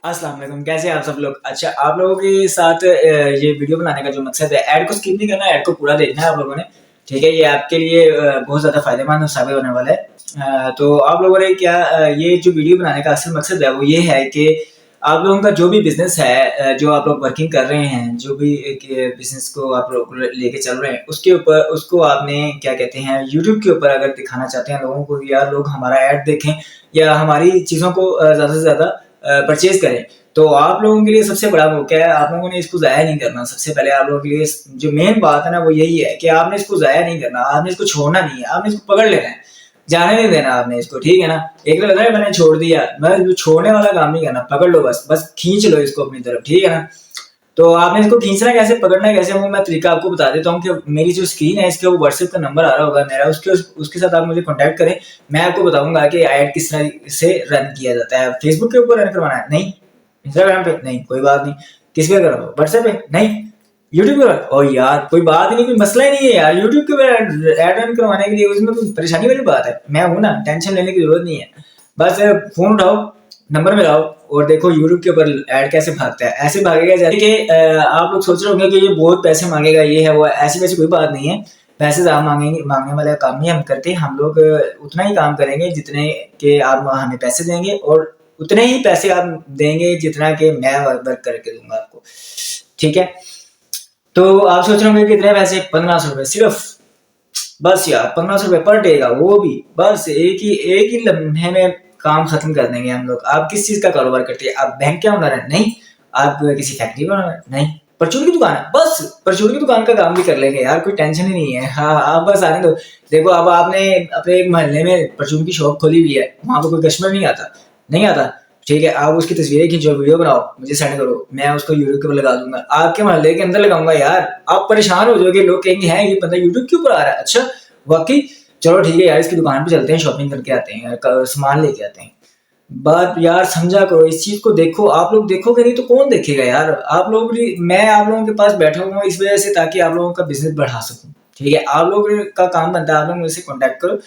अस्सलाम वालेकुम, कैसे हैं आप सब लोग। अच्छा, आप लोगों के साथ ये वीडियो बनाने का जो मकसद है, ऐड को स्किप नहीं करना, ऐड को पूरा देखना है आप लोगों ने। ठीक है, ये आपके लिए बहुत ज़्यादा फायदेमंद साबित होने वाला है। तो आप लोगों ने क्या ये जो वीडियो बनाने का असल मकसद है वो ये है कि आप लोगों का जो भी बिजनेस है, जो आप लोग वर्किंग कर रहे हैं, जो भी एक बिजनेस को आप लोग लेके चल रहे हैं, उसके ऊपर उसको आपने क्या कहते हैं यूट्यूब के ऊपर अगर दिखाना चाहते हैं लोगों को, यार लोग हमारा ऐड देखें या हमारी चीज़ों को ज़्यादा से ज़्यादा परचेज करें, तो आप लोगों के लिए सबसे बड़ा मौका है। आप लोगों ने इसको ज़ाया नहीं करना। सबसे पहले आप लोगों के लिए जो मेन बात है ना वो यही है कि आपने इसको ज़ाया नहीं करना, आपने इसको छोड़ना नहीं है, आपने इसको पकड़ लेना है, जाने नहीं देना आपने इसको। ठीक है ना। एक तो लग रहा है मैंने छोड़ दिया, मैं छोड़ने वाला काम नहीं करना, पकड़ लो, बस बस खींच लो इसको अपनी तरफ। ठीक है ना। तो आपने इसको खींचना कैसे, पकड़ना कैसे, वो मैं तरीका आपको बता देता हूँ कि मेरी जो स्क्रीन है इसके वो व्हाट्सएप का नंबर आ रहा होगा मेरा, उसके साथ आप मुझे कांटेक्ट करें। मैं आपको बताऊंगा कि ऐड किस तरह से रन किया जाता है। फेसबुक के ऊपर रन करवाना है नहीं, इंस्टाग्राम पे नहीं, कोई बात नहीं। किस पे करो, व्हाट्सएप पे नहीं, यूट्यूब पे। और यार कोई बात ही नहीं, कोई मसला ही नहीं है यार। यूट्यूब के ऊपर ऐड रन करवाने के लिए उसमें कोई परेशानी वाली बात है, मैं हूं ना, टेंशन लेने की जरूरत नहीं है। बस फोन उठाओ, नंबर मिलाओ और देखो यूट्यूब के ऊपर ऐड कैसे भागता है। ऐसे भागेगा जैसे कि आप लोग सोच रहे होंगे कि ये बहुत पैसे मांगेगा, ये है वो, ऐसी वैसी कोई बात नहीं है। पैसे ज्यादा मांगेंगे, मांगने वाला काम नहीं हम करते। हम लोग उतना ही काम करेंगे जितने के आप हमें पैसे देंगे, और उतने ही पैसे आप देंगे जितना कि मैं वर्क करके दूंगा आपको। ठीक है। तो आप सोच रहे होंगे कितने पैसे, 1500 रुपए सिर्फ। बस यार 1500 रुपए पर डे का, वो भी बस एक ही लम्हे में काम खत्म कर देंगे हम लोग। आप किस चीज का कारोबार करते हैं, आप बैंक के ओनर है नहीं, आप किसी फैक्ट्री का ओनर है नहीं, परचून की दुकान है, बस परचून की दुकान का काम भी कर लेंगे यार, कोई टेंशन ही नहीं है। हाँ, आप बस आने दो। देखो अब आपने अपने एक मोहल्ले में परचून की शॉप खोली हुई है, वहां पर कोई कस्टमर नहीं आता, नहीं आता। ठीक है, आप उसकी तस्वीरें खींचो, वीडियो बनाओ, मुझे सेंड करो, मैं उसको यूट्यूब के ऊपर लगा दूंगा, आपके मोहल्ले के अंदर लगाऊंगा यार। आप परेशान हो जाओगे, लोग कहेंगे है ये बंदा यूट्यूब के ऊपर आ रहा है, अच्छा वाकई। चलो ठीक है यार, इसकी दुकान पे चलते हैं, शॉपिंग करके आते हैं, सामान लेके आते हैं। बात यार समझा करो, इस चीज को देखो। आप लोग देखोगे नहीं तो कौन देखेगा यार। आप लोग मैं आप लोगों के पास बैठा हुआ हूँ इस वजह से, ताकि आप लोगों का बिजनेस बढ़ा सकूं। ठीक है, आप लोग का काम बनता है, आप लोग मुझसे कॉन्टेक्ट करो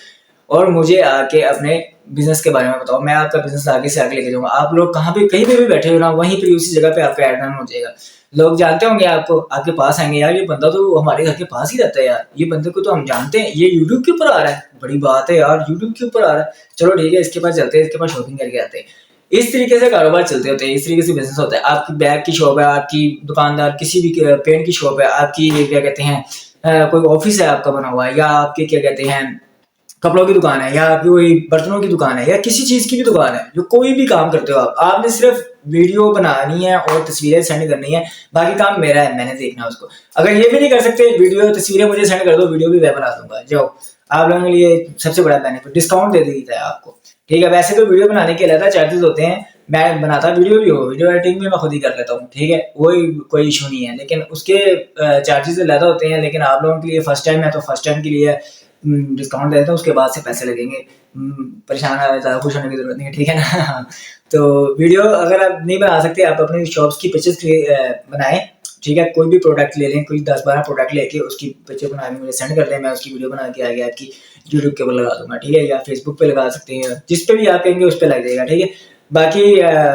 और मुझे आके अपने बिजनेस के बारे में बताओ। मैं आपका बिजनेस आगे से आगे लेके जाऊंगा। आप लोग कहाँ पे कहीं पे भी बैठे हो ना, वहीं पे उसी जगह पे आपका ऐड रन हो जाएगा। लोग जानते होंगे आपको, आपके पास आएंगे, यार ये बंदा तो हमारे घर के पास ही रहता है यार, ये बंदे को तो हम जानते हैं, ये यूट्यूब के ऊपर आ रहा है, बड़ी बात है यार, यूट्यूब के ऊपर आ रहा है। चलो ठीक है, इसके पास चलते हैं, इसके पास शॉपिंग करके आते हैं। इस तरीके से कारोबार चलते होते हैं, इस तरीके से बिजनेस होता है। आपकी बैग की शॉप है, आपकी दुकानदार किसी भी पेंट की शॉप है, आपकी क्या कहते हैं कोई ऑफिस है आपका बना हुआ है, या आपके क्या कहते हैं कपड़ों की दुकान है, या कोई बर्तनों की दुकान है, या किसी चीज की भी दुकान है, जो कोई भी काम करते हो आप, आपने सिर्फ वीडियो बनानी है और तस्वीरें सेंड करनी है। बाकी काम मेरा है, मैंने देखना है उसको। अगर ये भी नहीं कर सकते, वीडियो तस्वीरें मुझे सेंड कर दो, वीडियो भी मैं बना दूंगा। जाओ, आप लोगों के लिए सबसे बड़ा बेनिफिट, डिस्काउंट दे देता है आपको। ठीक है, वैसे तो वीडियो बनाने के अलग चार्जेस होते हैं, मैं बनाता वीडियो भी हो, वीडियो एडिटिंग भी मैं खुद ही कर लेता हूँ। ठीक है, वही कोई इशू नहीं है, लेकिन उसके चार्जेस अलग होते हैं। लेकिन आप लोगों के लिए फर्स्ट टाइम है तो फर्स्ट टाइम के लिए डिस्काउंट दे देता हूँ, उसके बाद से पैसे लगेंगे। परेशान ज़्यादा खुश होने की जरूरत नहीं है। ठीक है ना। तो वीडियो अगर आप नहीं बना सकते, आप अपनी शॉप्स की पिक्चर्स बनाएं। ठीक है, कोई भी प्रोडक्ट ले लें, कोई 10-12 प्रोडक्ट लेके उसकी पिक्चर बना के मुझे सेंड कर दें, मैं उसकी वीडियो बना के आगे आपकी यूट्यूब के ऊपर लगा दूंगा। ठीक है, या फेसबुक पे लगा सकते हैं, जिस पे भी आप कहेंगे उस पर लग जाएगा। ठीक है, बाकी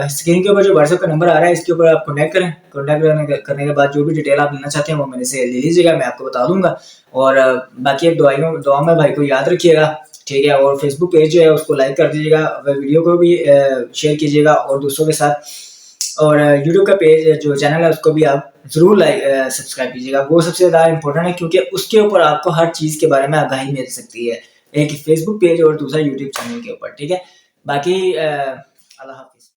स्क्रीन के ऊपर जो व्हाट्सएप का नंबर आ रहा है, इसके ऊपर आप कॉन्टैक्ट करें। कॉन्टैक्ट करने के बाद जो भी डिटेल आप लेना चाहते हैं वो मेरे से ले लीजिएगा, मैं आपको बता दूंगा। और बाकी एक दुआ में भाई को याद रखिएगा। ठीक है, और फेसबुक पेज जो है उसको लाइक कर दीजिएगा, वीडियो को भी शेयर कीजिएगा और दूसरों के साथ। और यूट्यूब का पेज जो चैनल है उसको भी आप जरूर सब्सक्राइब कीजिएगा, वो सबसे ज़्यादा इंपॉर्टेंट है, क्योंकि उसके ऊपर आपको हर चीज़ के बारे में आगाही मिल सकती है, एक फेसबुक पेज और दूसरा यूट्यूब चैनल के ऊपर। ठीक है, बाकी अल्लाह हाफिज़।